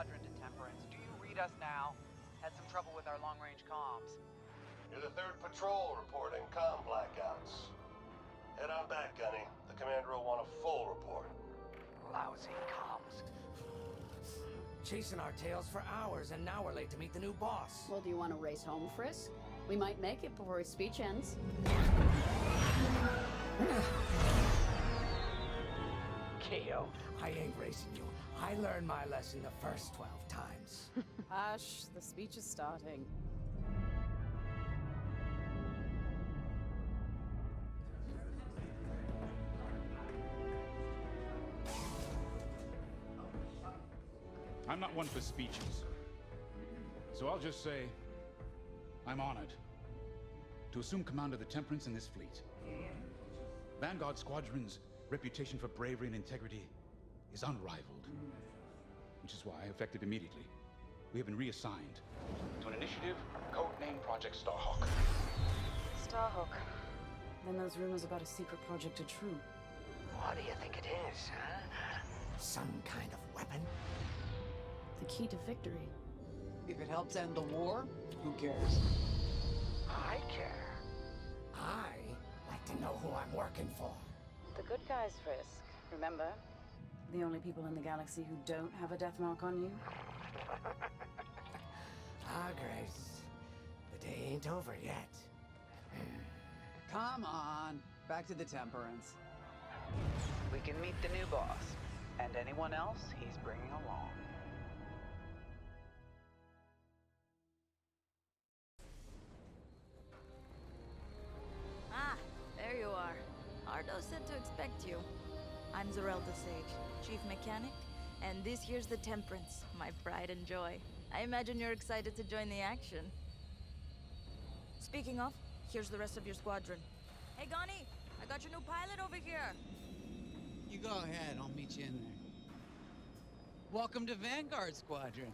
Squadron to Temperance. Do you read us now? Had some trouble with our long-range comms. You're the 3rd patrol reporting comm blackouts. Head on back, Gunny. The commander will want a full report. Lousy comms. Chasing our tails for hours, and now we're late to meet the new boss. Well, do you want to race home, Frisk? We might make it before his speech ends. Keo, I ain't racing you. I learned my lesson the first 12 times. Hush, the speech is starting. I'm not one for speeches. So I'll just say, I'm honored to assume command of the Temperance in this fleet. Vanguard Squadron's reputation for bravery and integrity is unrivaled, which is why, effective immediately, we have been reassigned to an initiative codenamed Project Starhawk. Starhawk. Then those rumors about a secret project are true. What do you think it is, huh? Some kind of weapon? The key to victory. If it helps end the war, who cares? I care. I like to know who I'm working for. The good guys, Frisk. Remember? The only people in the galaxy who don't have a death mark on you? Grace. The day ain't over yet. Come on, back to the Temperance. We can meet the new boss, and anyone else he's bringing along. Ah, there you are. Ardo said to expect you. I'm Zarelda Sage, Chief Mechanic, and this here's the Temperance, my pride and joy. I imagine you're excited to join the action. Speaking of, here's the rest of your squadron. Hey, Gani, I got your new pilot over here. You go ahead, I'll meet you in there. Welcome to Vanguard Squadron.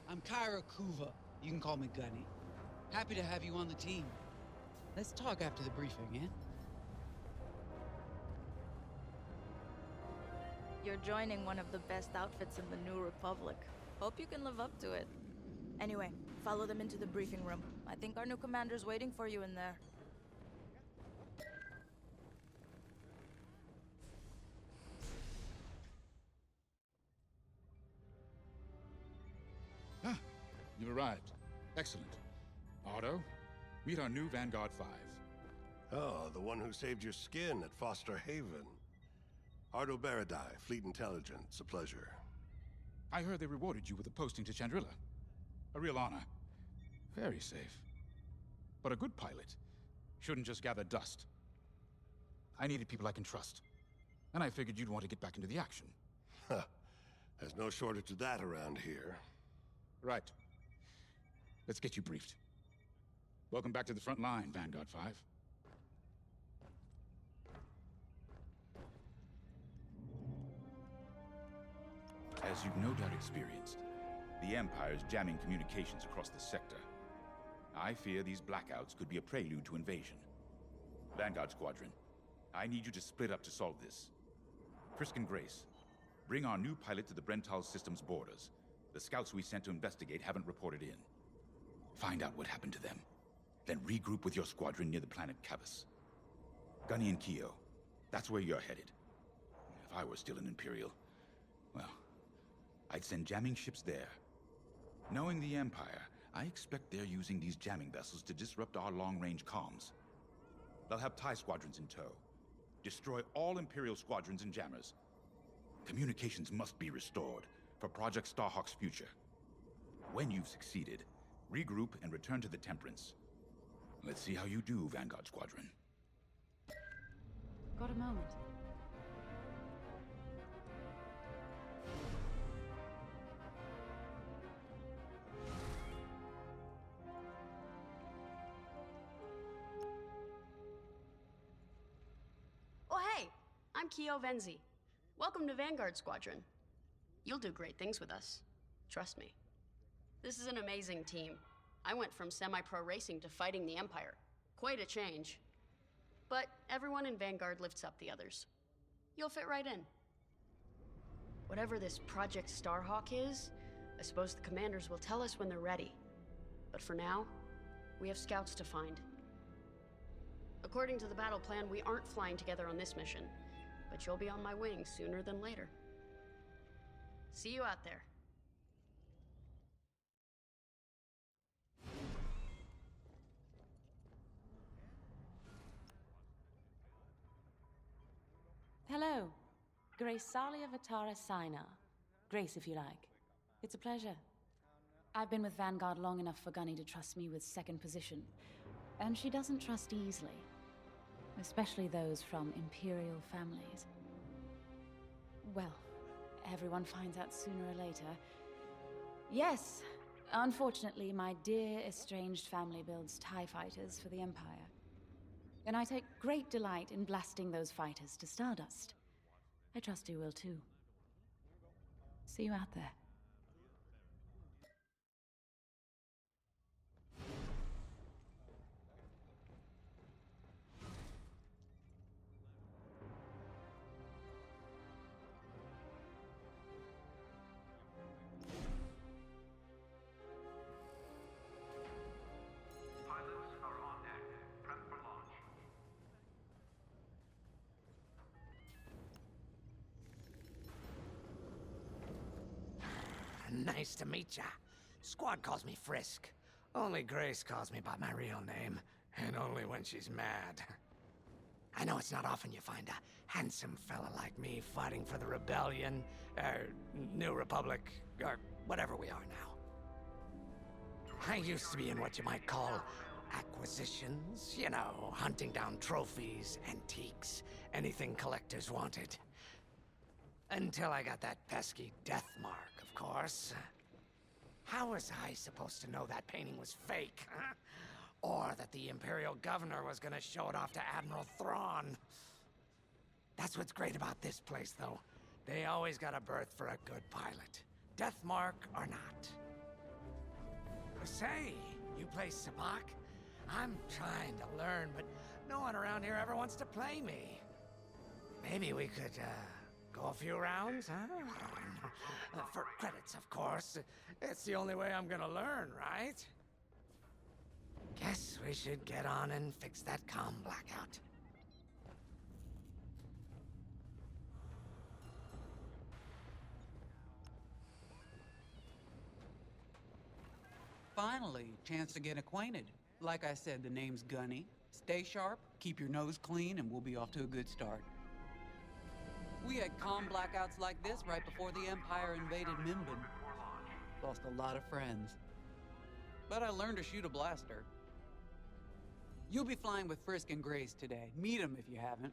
I'm Kyra Kuva. You can call me Gunny. Happy to have you on the team. Let's talk after the briefing, yeah? You're joining one of the best outfits in the New Republic. Hope you can live up to it. Anyway, follow them into the briefing room. I think our new commander's waiting for you in there. Ah, you've arrived. Excellent. Ardo, meet our new Vanguard 5. Oh, the one who saved your skin at Foster Haven. Ardo Baradai, Fleet Intelligence. A pleasure. I heard they rewarded you with a posting to Chandrila. A real honor. Very safe. But a good pilot shouldn't just gather dust. I needed people I can trust. And I figured you'd want to get back into the action. Huh. There's no shortage of that around here. Right. Let's get you briefed. Welcome back to the front line, Vanguard 5. As you've no doubt experienced, the Empire is jamming communications across the sector. I fear these blackouts could be a prelude to invasion. Vanguard Squadron, I need you to split up to solve this. Frisk and Grace, bring our new pilot to the Brental system's borders. The scouts we sent to investigate haven't reported in. Find out what happened to them. Then regroup with your squadron near the planet Cavus. Gunny and Keo, that's where you're headed. If I were still an Imperial, well, I'd send jamming ships there. Knowing the Empire, I expect they're using these jamming vessels to disrupt our long-range comms. They'll have TIE squadrons in tow. Destroy all Imperial squadrons and jammers. Communications must be restored for Project Starhawk's future. When you've succeeded, regroup and return to the Temperance. Let's see how you do, Vanguard Squadron. Got a moment. Oh, hey! I'm Keo Venzi. Welcome to Vanguard Squadron. You'll do great things with us. Trust me. This is an amazing team. I went from semi-pro racing to fighting the Empire. Quite a change. But everyone in Vanguard lifts up the others. You'll fit right in. Whatever this Project Starhawk is, I suppose the commanders will tell us when they're ready. But for now, we have scouts to find. According to the battle plan, we aren't flying together on this mission, but you'll be on my wing sooner than later. See you out there. Hello. Grace Salia Vatara Sina. Grace, if you like. It's a pleasure. I've been with Vanguard long enough for Gunny to trust me with second position, and she doesn't trust easily. Especially those from Imperial families. Well, everyone finds out sooner or later. Yes, unfortunately, my dear estranged family builds TIE fighters for the Empire. And I take great delight in blasting those fighters to stardust. I trust you will too. See you out there. Nice to meet ya. Squad calls me Frisk. Only Grace calls me by my real name, and only when she's mad. I know it's not often you find a handsome fella like me fighting for the Rebellion, or New Republic, or whatever we are now. I used to be in what you might call acquisitions, you know, hunting down trophies, antiques, anything collectors wanted. Until I got that pesky death mark, of course. How was I supposed to know that painting was fake, huh? Or that the Imperial Governor was gonna show it off to Admiral Thrawn? That's what's great about this place, though. They always got a berth for a good pilot. Death mark or not. Say, you play Sabak? I'm trying to learn, but no one around here ever wants to play me. Maybe we could, go a few rounds, huh? For credits, of course. It's the only way I'm gonna learn, right? Guess we should get on and fix that comm blackout. Finally, chance to get acquainted. Like I said, the name's Gunny. Stay sharp, keep your nose clean, and we'll be off to a good start. We had comm blackouts like this right before the Empire invaded Minbin. Lost a lot of friends. But I learned to shoot a blaster. You'll be flying with Frisk and Grace today. Meet them if you haven't.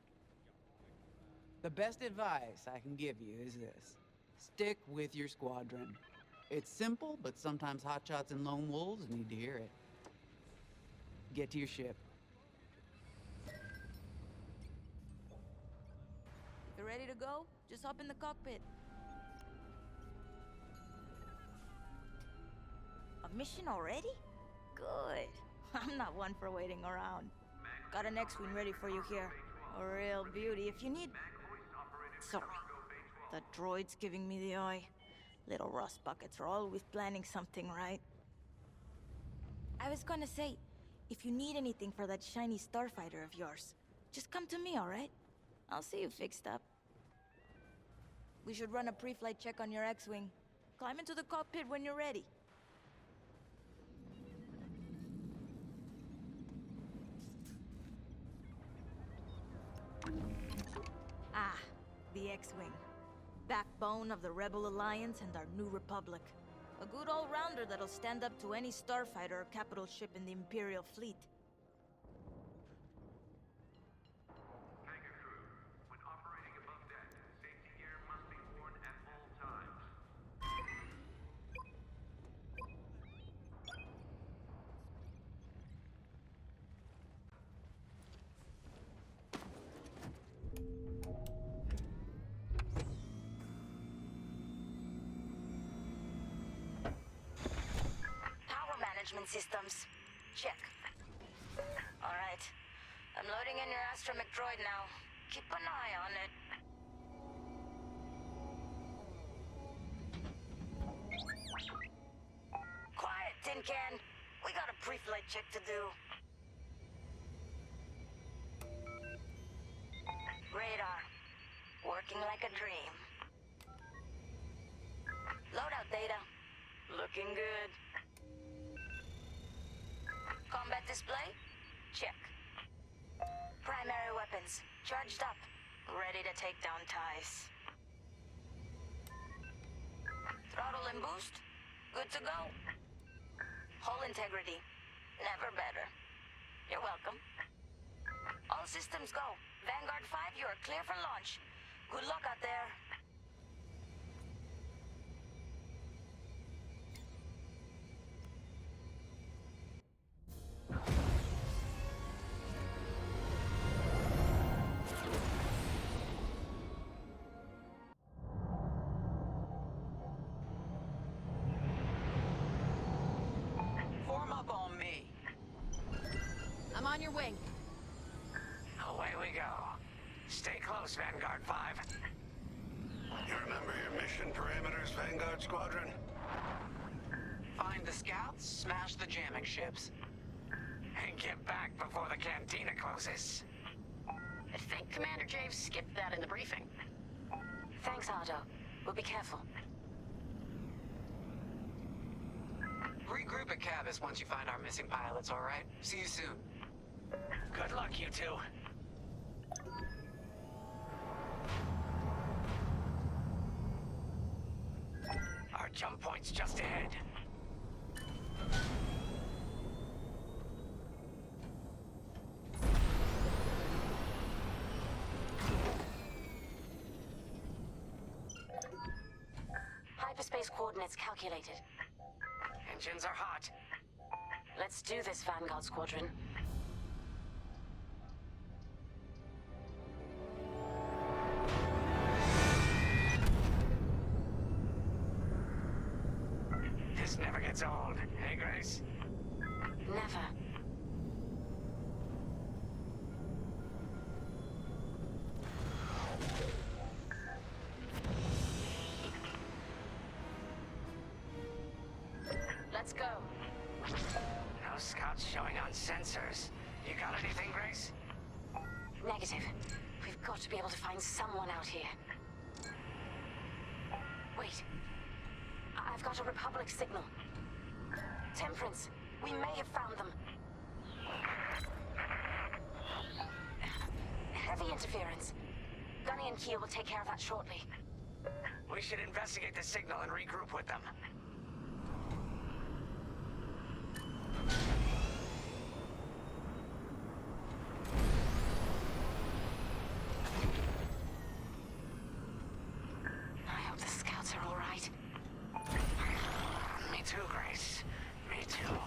The best advice I can give you is this. Stick with your squadron. It's simple, but sometimes hotshots and lone wolves need to hear it. Get to your ship. If you're ready to go, just hop in the cockpit. A mission already? Good. I'm not one for waiting around. Got an X-Wing ready for you here. A real beauty if you need... Sorry. The droid's giving me the eye. Little rust buckets are always planning something, right? I was gonna say, if you need anything for that shiny starfighter of yours, just come to me, alright? I'll see you fixed up. We should run a pre-flight check on your X-Wing. Climb into the cockpit when you're ready. Ah, the X-Wing. Backbone of the Rebel Alliance and our new Republic. A good all-rounder that'll stand up to any starfighter or capital ship in the Imperial fleet. Hangar crew, when operating above deck, safety gear must be worn at all times. Systems. Check. Alright. I'm loading in your astromech droid now. Keep an eye on it. Quiet, Tin Can. We got a pre-flight check to do. Radar. Working like a dream. Loadout data. Looking good. Combat display? Check. Primary weapons. Charged up. Ready to take down ties. Throttle and boost? Good to go. Hull integrity. Never better. You're welcome. All systems go. Vanguard 5, you are clear for launch. Good luck out there. Form up on me. I'm on your wing. Away we go. Stay close, Vanguard 5. You remember your mission parameters, Vanguard Squadron? Find the scouts, smash the jamming ships. And get back before the cantina closes. I think Commander Javes skipped that in the briefing. Thanks, Otto. We'll be careful. Regroup at Cabus once you find our missing pilots, all right? See you soon. Good luck, you two. Our jump point's just ahead. Hyperspace coordinates calculated. Engines are hot. Let's do this, Vanguard Squadron. This never gets old, hey, Grace? Never. Let's go. No scouts showing on sensors. You got anything, Grace? Negative. We've got to be able to find someone out here. Wait. I've got a Republic signal. Temperance. We may have found them. Heavy interference. Gunny and Keel will take care of that shortly. We should investigate the signal and regroup with them. I hope the scouts are all right. Me too, Grace. Me too.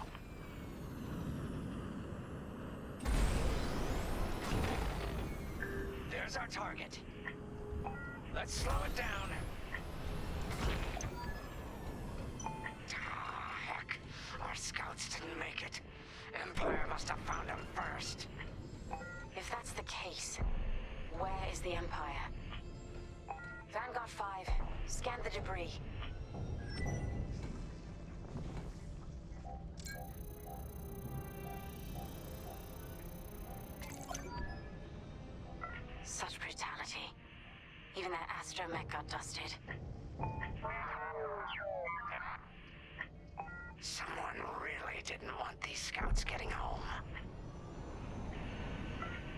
There's our target. Let's slow it down. Ah, heck. Our scouts didn't make it. Empire must have found them first. If that's the case, where is the Empire? Vanguard 5, scan the debris. Such brutality. Even that astromech got dusted. Someone really didn't want these scouts getting home.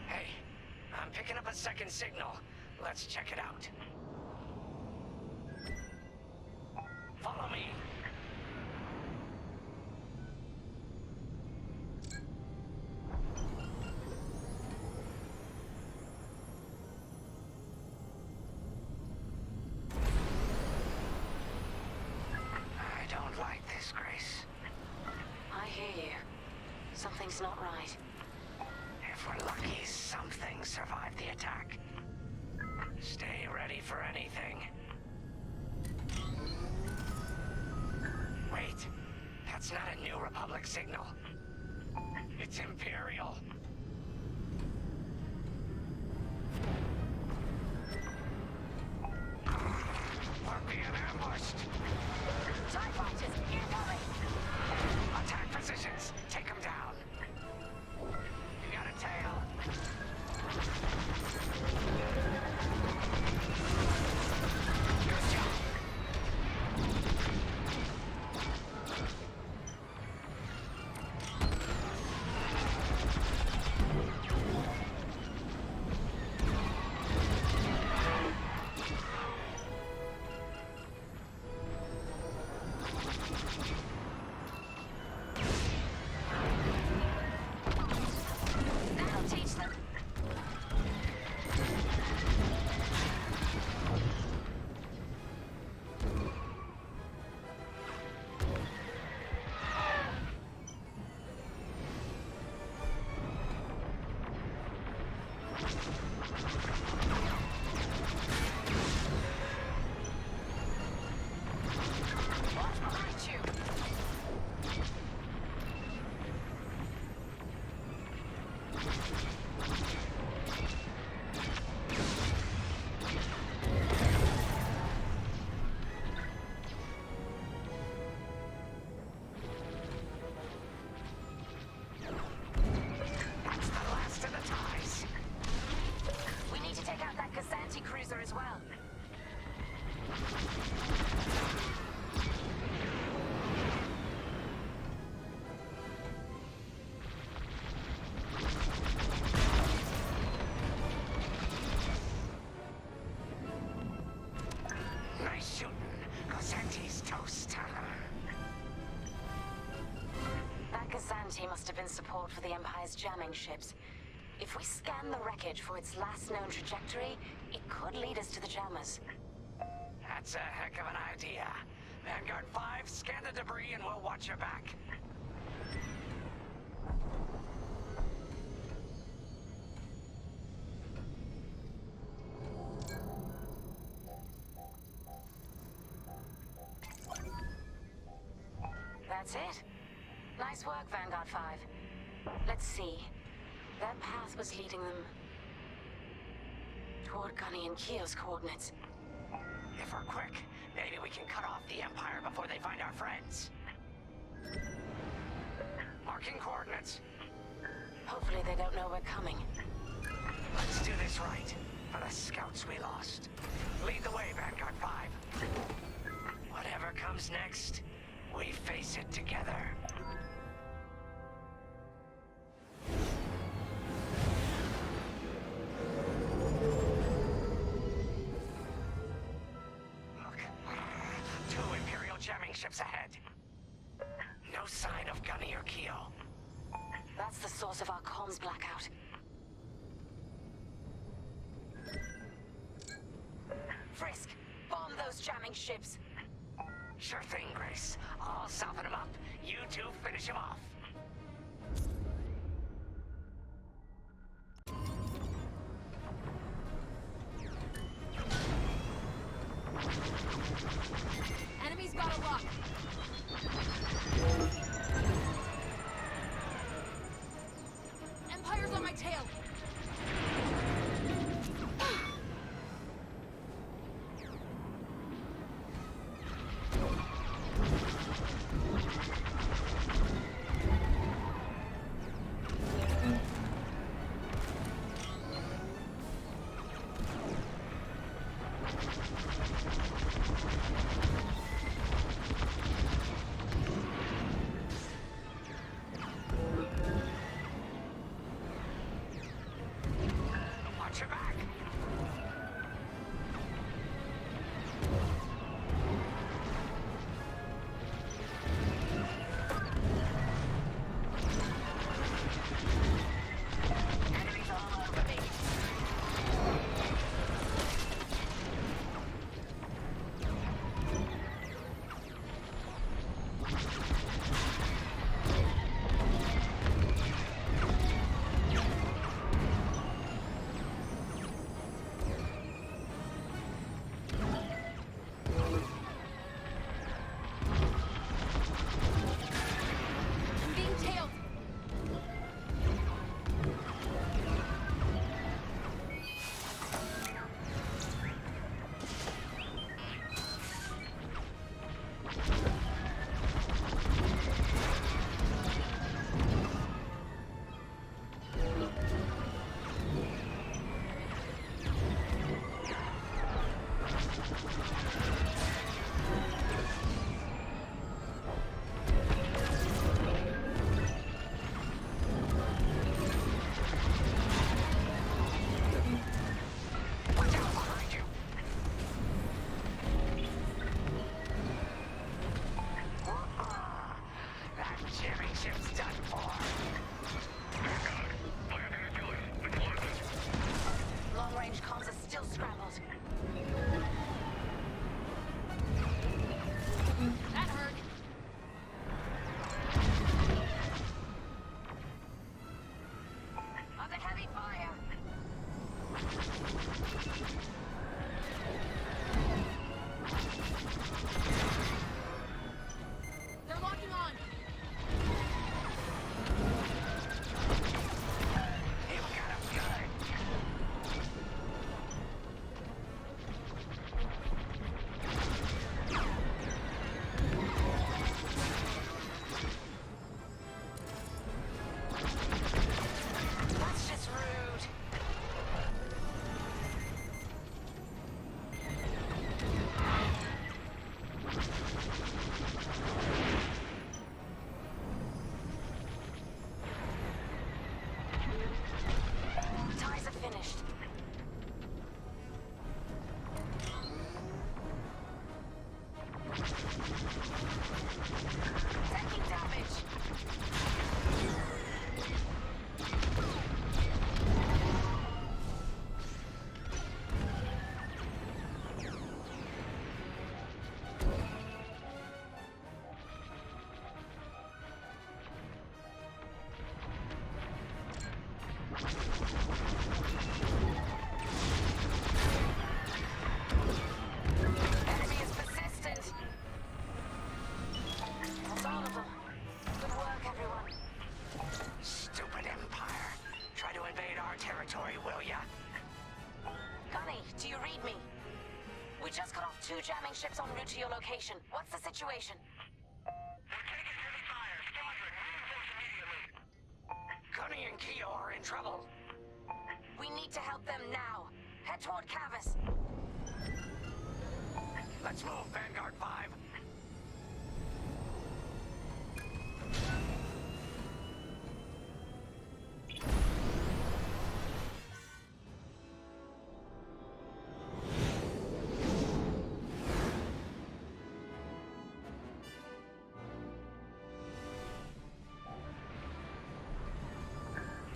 Hey, I'm picking up a second signal. Let's check it out. Follow me. I don't like this, Grace. I hear you. Something's not right. If we're lucky, something survived the attack. Stay ready for anything. Wait, that's not a New Republic signal. It's Imperial. We're being ambushed. Time Watch behind you! That's the last of the ties. We need to take out that Casanti cruiser as well. Nice shooting. Casanti's toast. That Casanti must have been support for the Empire's jamming ships. If we scan the wreckage for its last known trajectory, it could lead us to the jammers. That's a heck of an idea. Vanguard 5, scan the debris and we'll watch your back. That's it. Nice work, Vanguard 5. Let's see. That path was leading them toward Gunny and Keo's coordinates. If we're quick, maybe we can cut off the Empire before they find our friends. Marking coordinates. Hopefully they don't know we're coming. Let's do this right, for the scouts we lost. Lead the way, Vanguard 5. Whatever comes next, we face it together. Look, 2 Imperial jamming ships ahead. No sign of Gunny or Keo. That's the source of our comms blackout. Frisk, bomb those jamming ships. Sure thing, Grace. I'll soften him up. You two finish him off. Enemy's got a lock. Empire's on my tail. finished. Taking damage! Enemy is persistent. That's all of them. Good work, everyone. Stupid Empire. Try to invade our territory, will ya? Gunny, do you read me? We just cut off 2 jamming ships en route to your location. What's the situation? Gunny and Keo are in trouble. We need to help them now. Head toward Cavis. Let's move, Vanguard 5.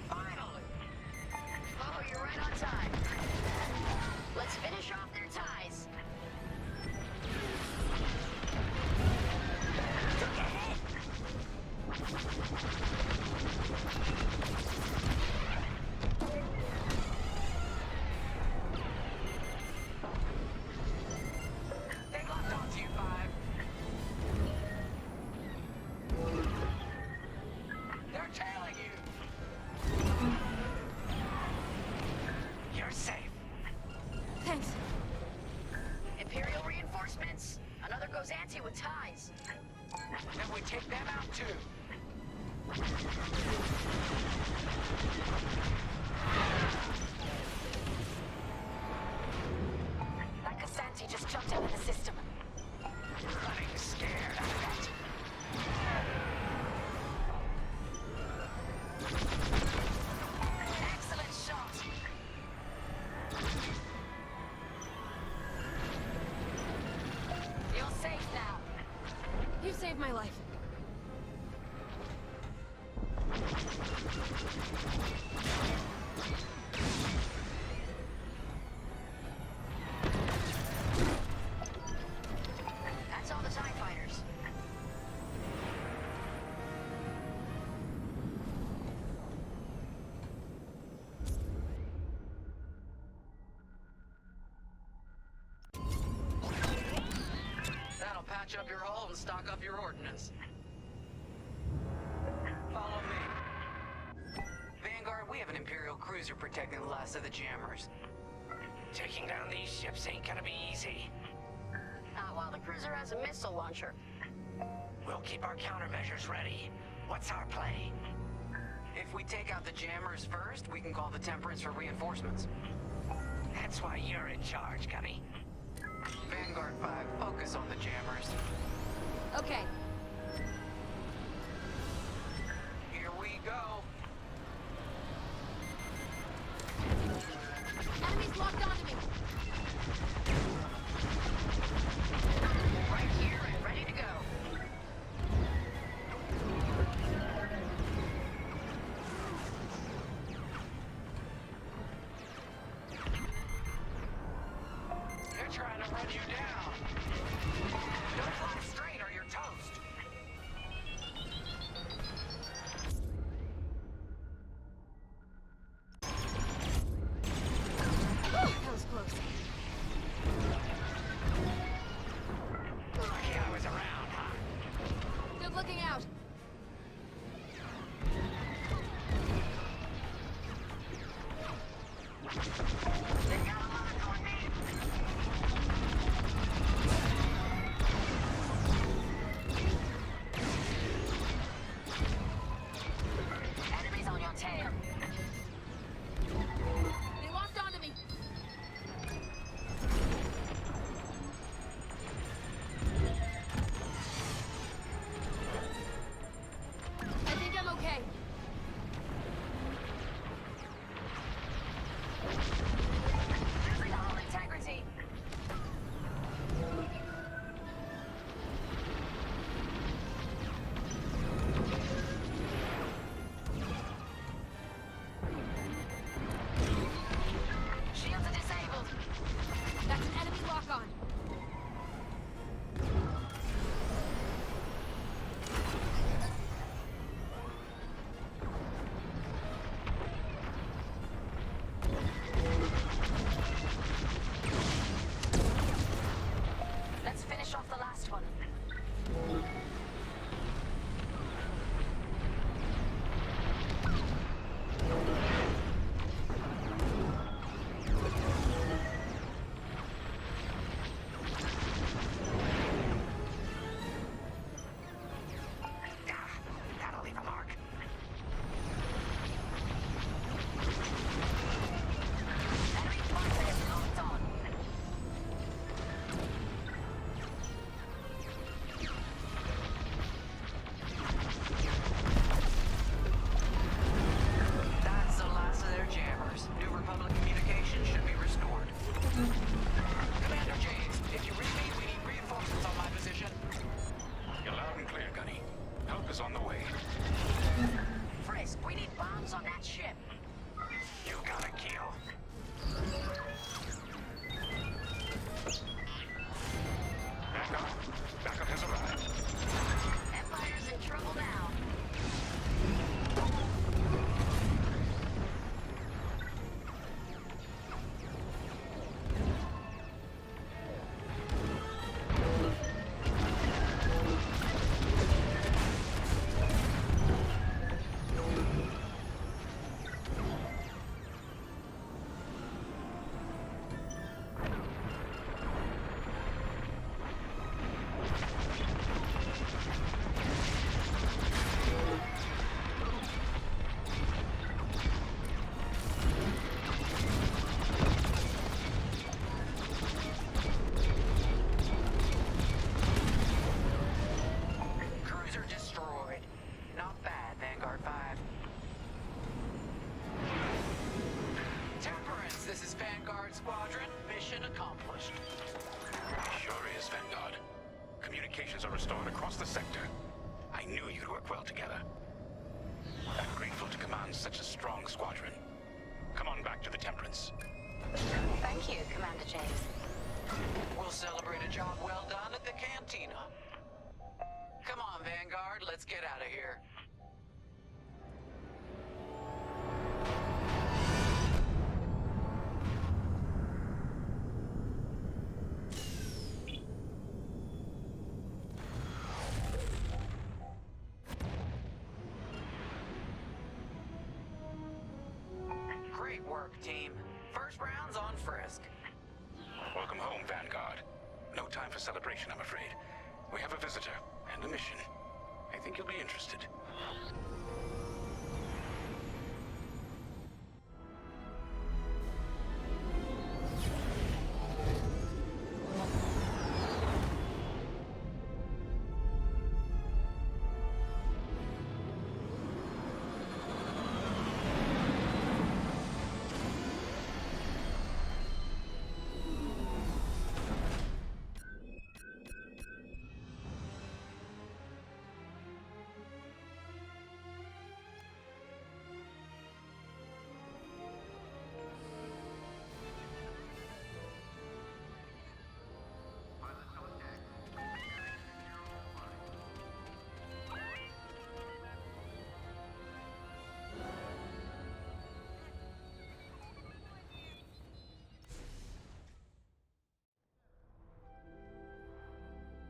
Finally! Oh, you're right on time. Let's finish off their ties. They locked onto you, 5. They're tailing you. You're safe. Thanks. Imperial reinforcements. Another Gozanti with ties. Then we take them out too. That Gozanti just jumped out of the system. Running scared, I bet. Excellent shot. You're safe now. You saved my life. That's all the TIE fighters. That'll patch up your hull and stock up your ordnance. Follow me. Vanguard, we have an Imperial cruiser protecting the last of the jammers. Taking down these ships ain't gonna be easy. Not while the cruiser has a missile launcher. We'll keep our countermeasures ready. What's our play? If we take out the jammers first, we can call the Temperance for reinforcements. That's why you're in charge, Gunny. Vanguard 5, focus on the jammers. Okay. Here we go. Enemies locked onto me. Right here and ready to go. They're trying to run you down. Don't fly straight or you're toast. That was close. Lucky I was around, huh? Good looking out. They got a lock on me. Enemies on your tail. They locked onto me. I think I'm okay. established. Sure is, Vanguard. Communications are restored across the sector. I knew you'd work well together. I'm grateful to command such a strong squadron. Come on back to the Temperance. Thank you, Commander James. We'll celebrate a job well done at the cantina. Come on, Vanguard, let's get out of here. Great work, team. First round's on Frisk. Welcome home, Vanguard. No time for celebration, I'm afraid. We have a visitor and a mission. I think you'll be interested.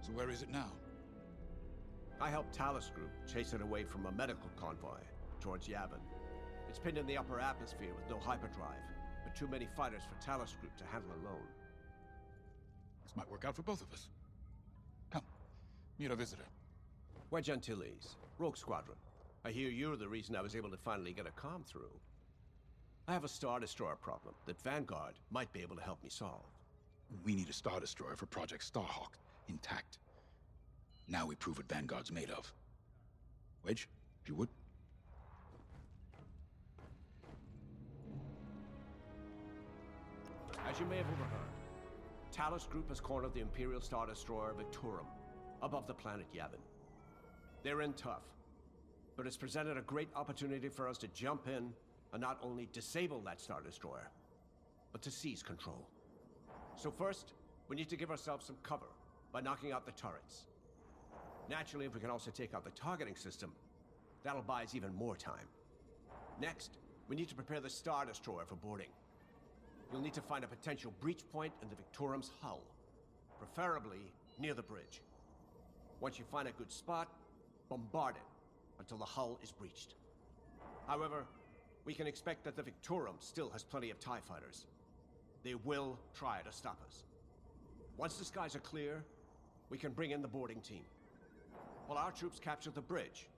So where is it now? I helped Talus Group chase it away from a medical convoy towards Yavin. It's pinned in the upper atmosphere with no hyperdrive, but too many fighters for Talus Group to handle alone. This might work out for both of us. Come, meet our visitor. We're Utilise, Rogue Squadron. I hear you're the reason I was able to finally get a comm through. I have a Star Destroyer problem that Vanguard might be able to help me solve. We need a Star Destroyer for Project Starhawk, intact. Now we prove what Vanguard's made of. Wedge, if you would. As you may have overheard, Talus Group has cornered the Imperial Star Destroyer Victorum above the planet Yavin. They're in tough, but it's presented a great opportunity for us to jump in and not only disable that Star Destroyer, but to seize control. So first, we need to give ourselves some cover by knocking out the turrets. Naturally, if we can also take out the targeting system, that'll buy us even more time. Next, we need to prepare the Star Destroyer for boarding. You'll need to find a potential breach point in the Victorum's hull, preferably near the bridge. Once you find a good spot, bombard it until the hull is breached. However, we can expect that the Victorum still has plenty of TIE fighters. They will try to stop us. Once the skies are clear, we can bring in the boarding team. While our troops capture the bridge,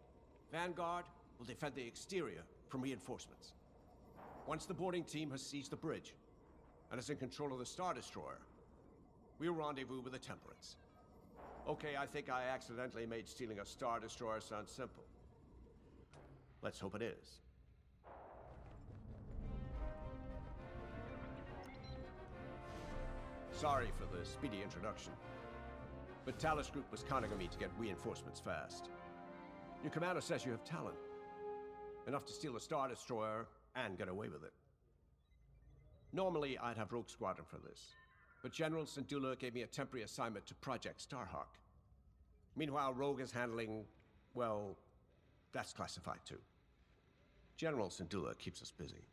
Vanguard will defend the exterior from reinforcements. Once the boarding team has seized the bridge and is in control of the Star Destroyer, we'll rendezvous with the Temperance. Okay, I think I accidentally made stealing a Star Destroyer sound simple. Let's hope it is. Sorry for the speedy introduction, but Talus Group was counting on me to get reinforcements fast. Your commander says you have talent. Enough to steal a Star Destroyer and get away with it. Normally, I'd have Rogue Squadron for this, but General Syndulla gave me a temporary assignment to Project Starhawk. Meanwhile, Rogue is handling, well, that's classified too. General Syndulla keeps us busy.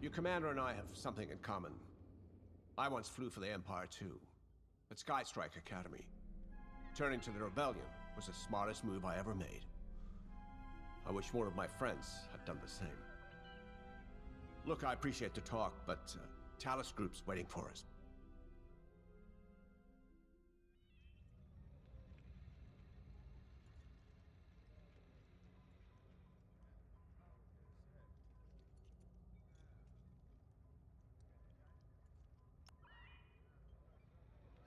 Your commander and I have something in common. I once flew for the Empire too, at Skystrike Academy. Turning to the Rebellion was the smartest move I ever made. I wish more of my friends had done the same. Look, I appreciate the talk, but Talus Group's waiting for us.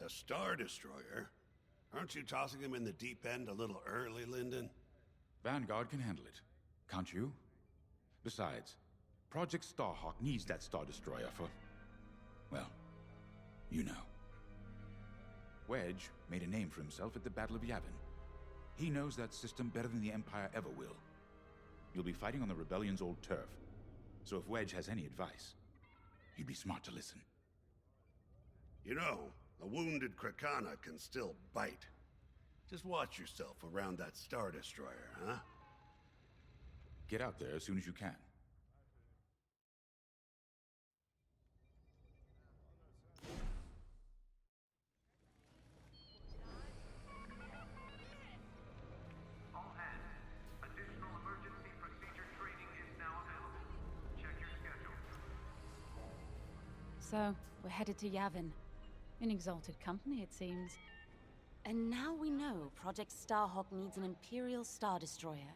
A Star Destroyer? Aren't you tossing him in the deep end a little early, Lyndon? Vanguard can handle it, can't you? Besides, Project Starhawk needs that Star Destroyer for, well, You know. Wedge made a name for himself at the Battle of Yavin. He knows that system better than the Empire ever will. You'll be fighting on the Rebellion's old turf, so if Wedge has any advice, he'd be smart to listen. You know, a wounded Krakana can still bite. Just watch yourself around that Star Destroyer, huh? Get out there as soon as you can. All hands, additional emergency procedure training is now available. Check your schedule. So, we're headed to Yavin. In exalted company, it seems. And now we know Project Starhawk needs an Imperial Star Destroyer.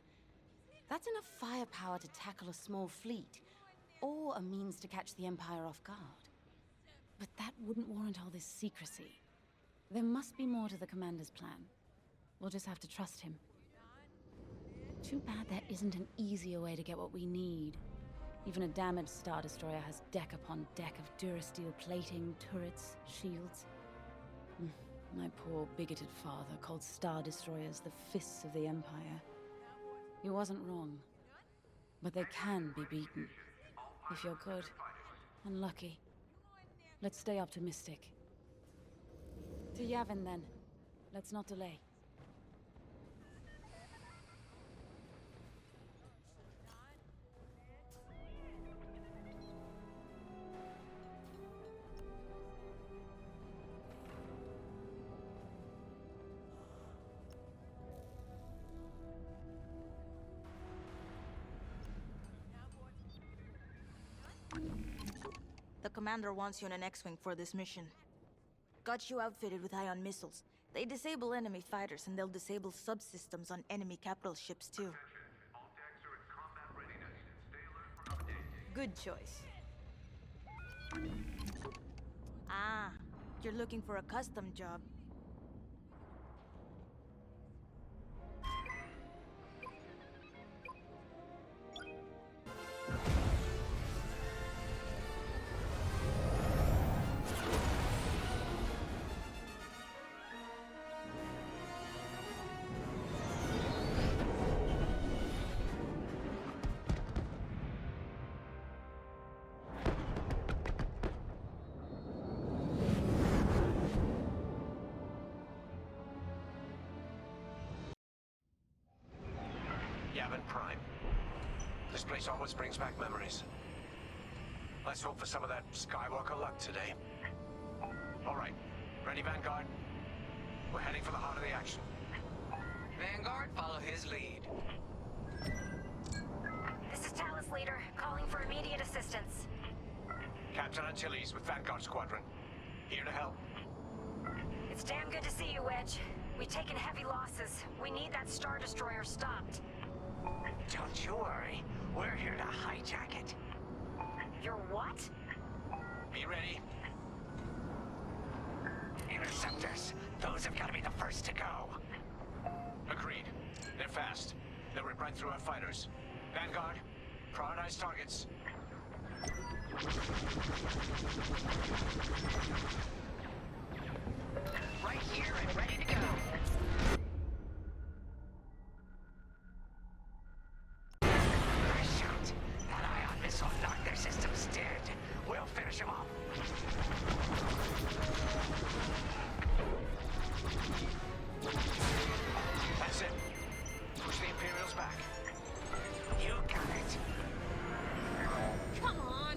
That's enough firepower to tackle a small fleet, or a means to catch the Empire off guard. But that wouldn't warrant all this secrecy. There must be more to the Commander's plan. We'll just have to trust him. Too bad there isn't an easier way to get what we need. Even a damaged Star Destroyer has deck upon deck of Durasteel plating, turrets, shields. My poor, bigoted father called Star Destroyers the fists of the Empire. He wasn't wrong. But they can be beaten. If you're good and lucky. Let's stay optimistic. To Yavin, then. Let's not delay. The commander wants you in an X-Wing for this mission. Got you outfitted with ion missiles. They disable enemy fighters, and they'll disable subsystems on enemy capital ships, too. All decks are in combat readiness. Stay alert for updates. Good choice. Ah, you're looking for a custom job. Yavin Prime. This place always brings back memories. Let's hope for some of that Skywalker luck today. All right, ready, Vanguard? We're heading for the heart of the action. Vanguard, follow his lead. This is Talus Leader, calling for immediate assistance. Captain Untitled with Vanguard Squadron. Here to help. It's damn good to see you, Wedge. We've taken heavy losses. We need that Star Destroyer stopped. Don't you worry. We're here to hijack it. You're what? Be ready. Interceptors. Those have got to be the first to go. Agreed. They're fast. They'll rip right through our fighters. Vanguard, prioritize targets. Right here and ready to go. Nice shot. That ion missile knocked their systems dead. We'll finish them off. That's it. Push the Imperials back. You got it. Come on!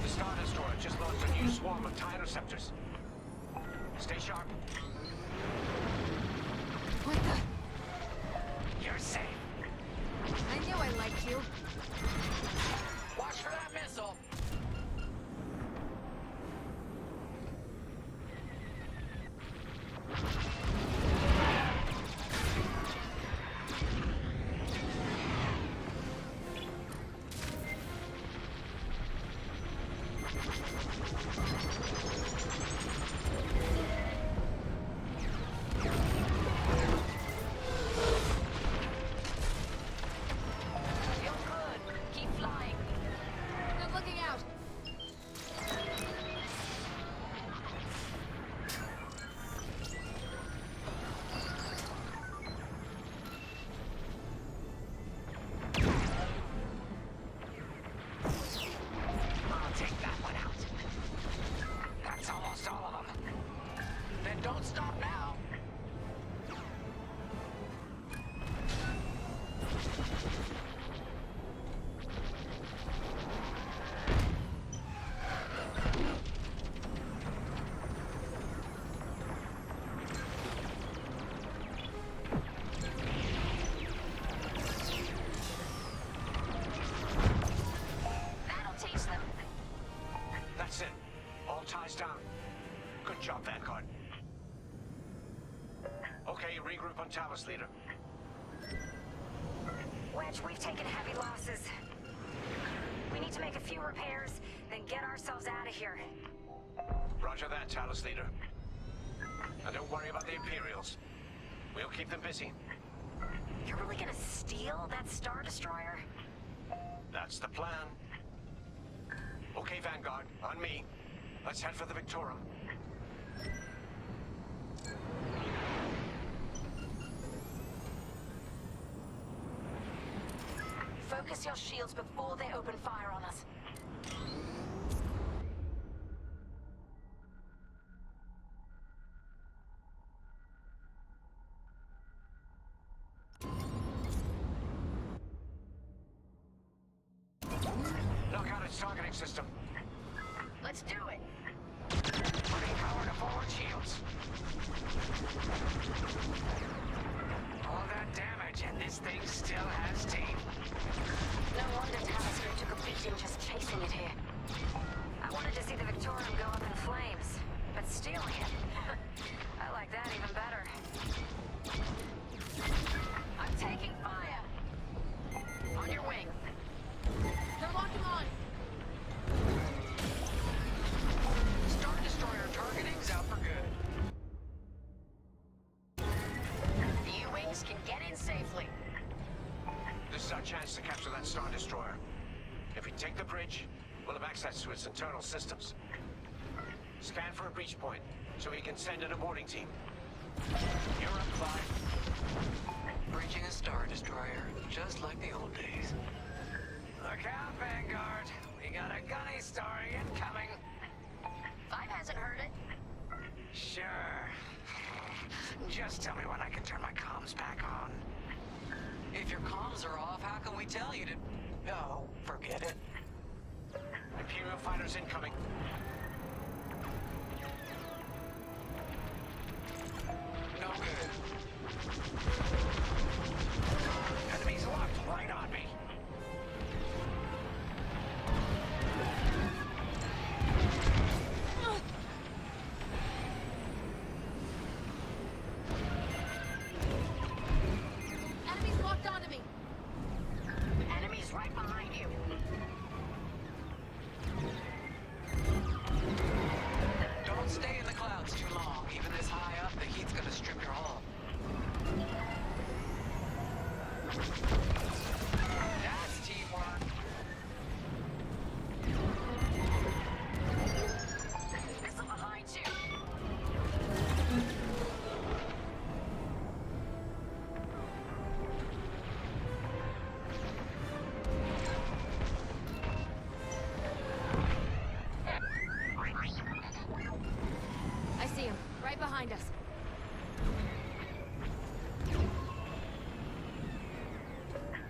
The Star Destroyer just launched a new swarm of TIE interceptors. Stay sharp. What the? You're safe. I knew I liked you. Watch for that missile. Don't stop now! That'll teach them. That's it. All ties down. Good job, Vanguard. Okay, regroup on Talus, leader. Wedge, we've taken heavy losses. We need to make a few repairs, then get ourselves out of here. Roger that, Talus, leader. And don't worry about the Imperials. We'll keep them busy. You're really gonna steal that Star Destroyer? That's the plan. Okay, Vanguard, on me. Let's head for the Victorum. Focus your shields before they open fire on us. Knock out its targeting system. Let's do it. Putting power to forward shields. All that damage, and this thing still has teeth. No wonder Talisker took a beating just chasing it here. I wanted to see the Victorium go up in flames, but stealing it, I like that even better. I'm taking fire. On your wing. They're locking on! Star Destroyer targeting's out for good. The U-Wings can get in safely. This is our chance to capture that Star Destroyer. If we take the bridge, we'll have access to its internal systems. Scan for a breach point, so we can send an aborting team. You're up, Clyde. Bridging a Star Destroyer, just like the old days. Look out, Vanguard. We got a gunny story incoming. Five hasn't heard it. Sure. Just tell me when I can turn my comms back on. If your comms are off, how can we tell you to... No, forget it. Imperial fighters incoming. No good. Enemies locked right on me. Enemies locked onto me! Enemies right behind you. Don't stay in the clouds too long. Even this high up, the heat's gonna strip your hull. That's teamwork. Missile behind you. I see him, right behind us.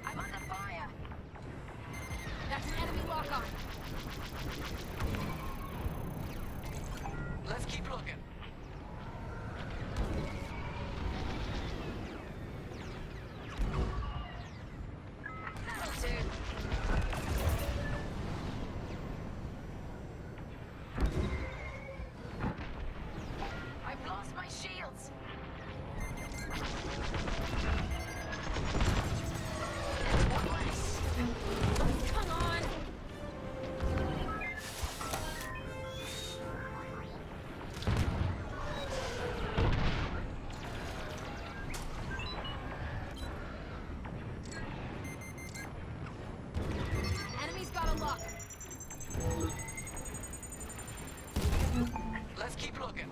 I'm under fire. That's an enemy lock-on. Let's keep looking. That'll do. I've lost my shields. That's one less. Come on! Enemy's got a lock. Let's keep looking.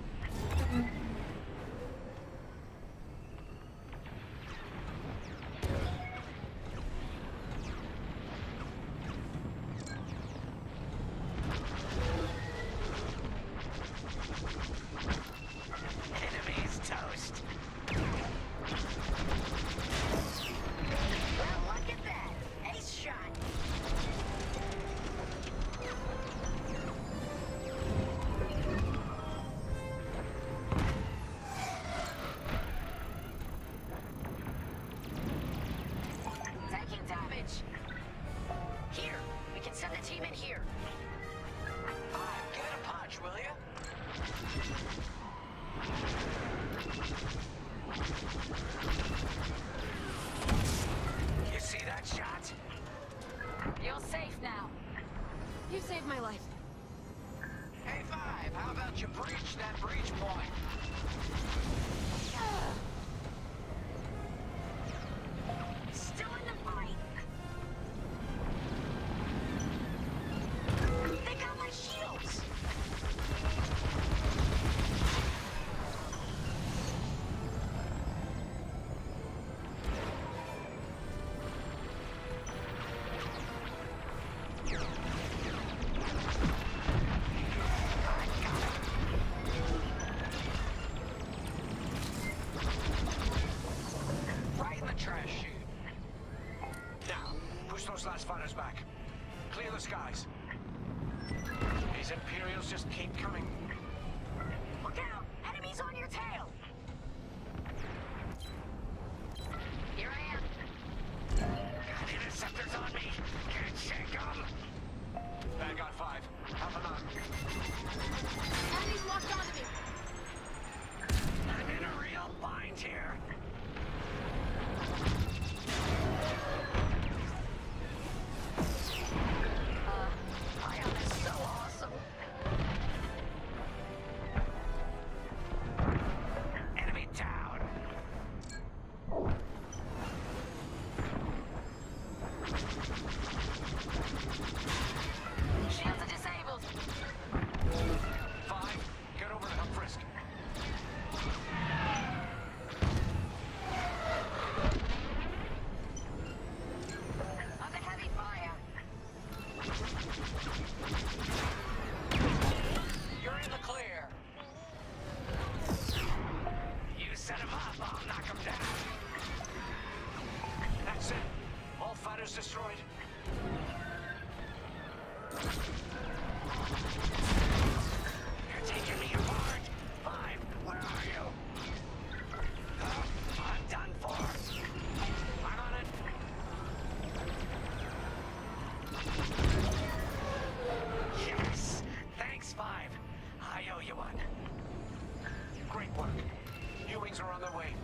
U-wings are on their way.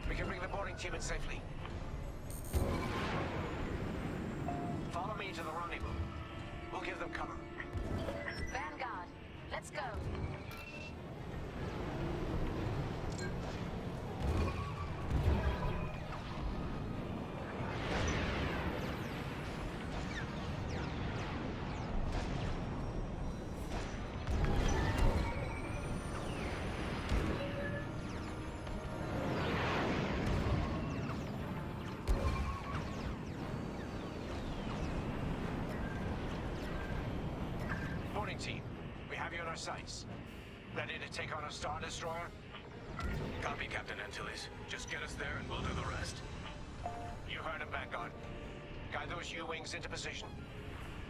We can bring the boarding team in safely. Follow me to the rendezvous. We'll give them cover. Vanguard, let's go. Team, we have you on our sights. Ready to take on a Star Destroyer? Copy, Captain Antilles. Just get us there and we'll do the rest. You heard him, Vanguard. Guide those U-wings into position.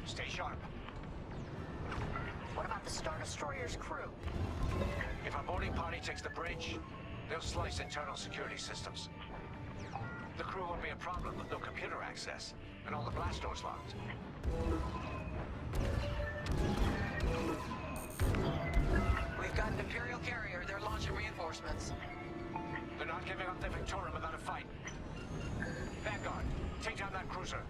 Stay sharp. What about the Star Destroyer's crew? If our boarding party takes the bridge, they'll slice internal security systems. The crew won't be a problem with no computer access, and all the blast doors locked. We've got an Imperial carrier. They're launching reinforcements. They're not giving up the Victorium without a fight. Vanguard, take down that cruiser.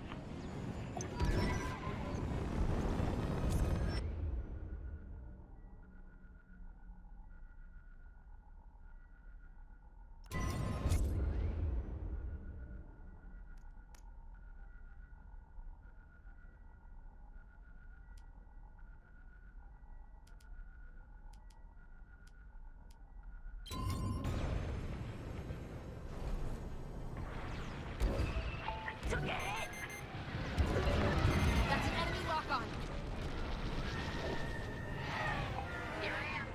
That's an enemy lock-on. Here I am.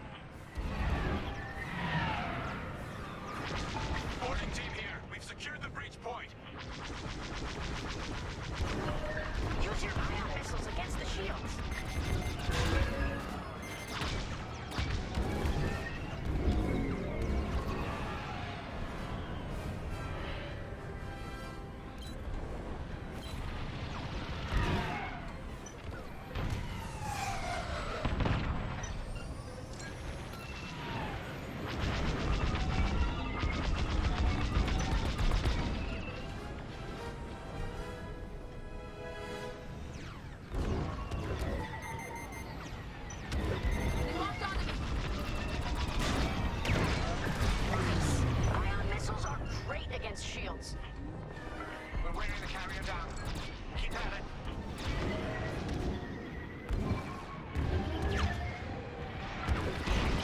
Boarding team here. We've secured the breach point. Use your ion missiles against the shields. Shields. We're wearing the carrier down. Keep at it.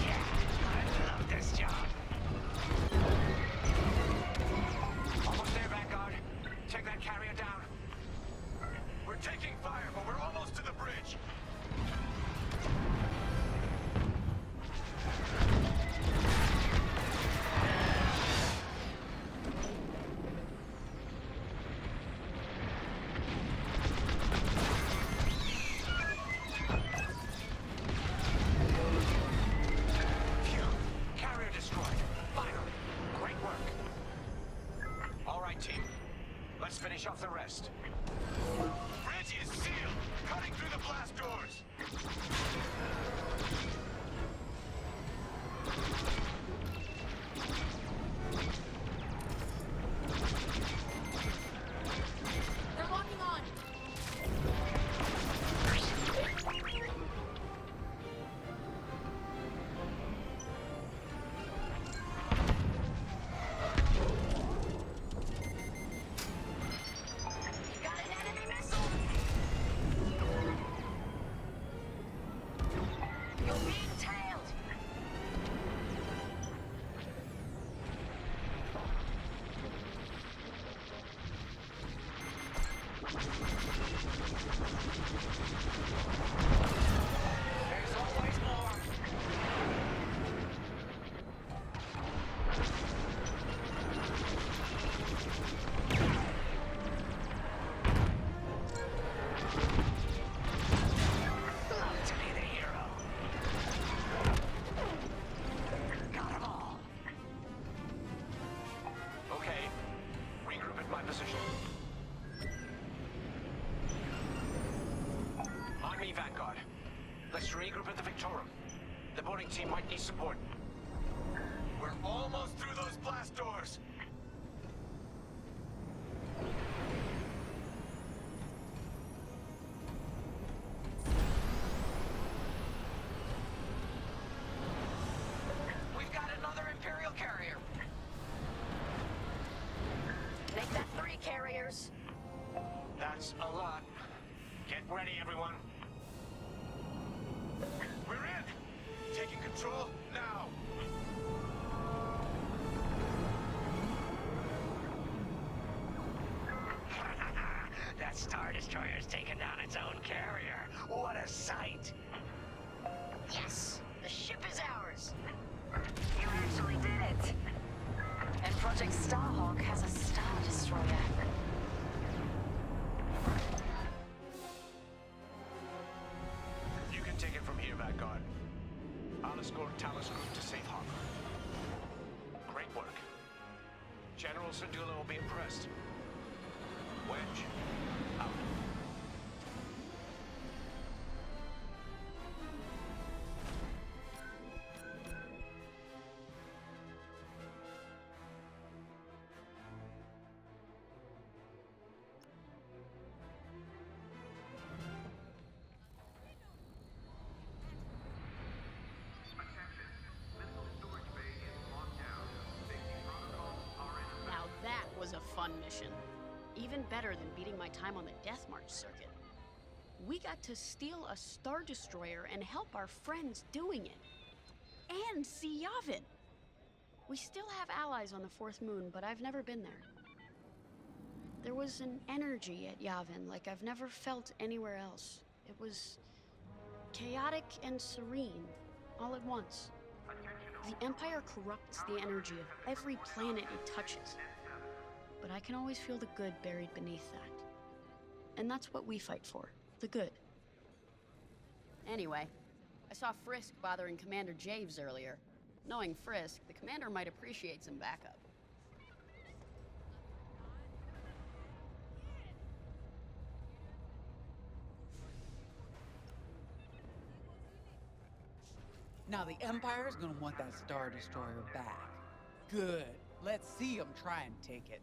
Yeah, I love this job. Almost there, Vanguard. Take that carrier down. We're taking fire, but we're almost to the bridge. Finish off the rest. Bridge is sealed! Cutting through the blast doors! They're locking on. Vanguard. Let's regroup at the Victorium. The boarding team might need support. We're almost through those blast doors! We've got another Imperial carrier. Make that 3 carriers. That's a lot. Get ready, everyone. We're in! Taking control now! That Star Destroyer's taken down its own carrier. What a sight! Yes, the ship is ours. You actually did it. And Project Starhawk has a Star Destroyer. You can take it from here, Vanguard. I'll escort Talos Group to safe harbor. Great work. General Syndulla will be impressed. Wedge, out. Now that was a fun mission. Even better than beating my time on the Death March circuit. We got to steal a Star Destroyer and help our friends doing it. And see Yavin. We still have allies on the Fourth Moon, but I've never been there. There was an energy at Yavin like I've never felt anywhere else. It was chaotic and serene, all at once. The Empire corrupts the energy of every planet it touches. But I can always feel the good buried beneath that. And that's what we fight for, the good. Anyway, I saw Frisk bothering Commander Javes earlier. Knowing Frisk, the commander might appreciate some backup. Now the Empire's gonna want that Star Destroyer back. Good. Let's see them try and take it.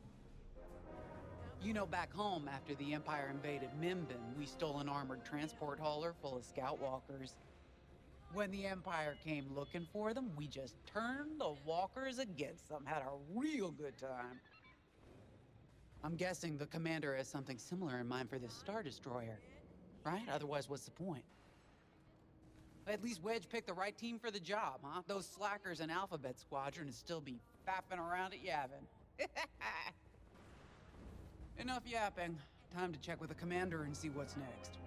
You know, back home, after the Empire invaded Mimbin, we stole an armored transport hauler full of scout walkers. When the Empire came looking for them, we just turned the walkers against them, had a real good time. I'm guessing the commander has something similar in mind for this Star Destroyer, right? Otherwise, what's the point? At least Wedge picked the right team for the job, huh? Those slackers in Alphabet Squadron would still be fapping around at Yavin. Enough yapping. Time to check with the commander and see what's next.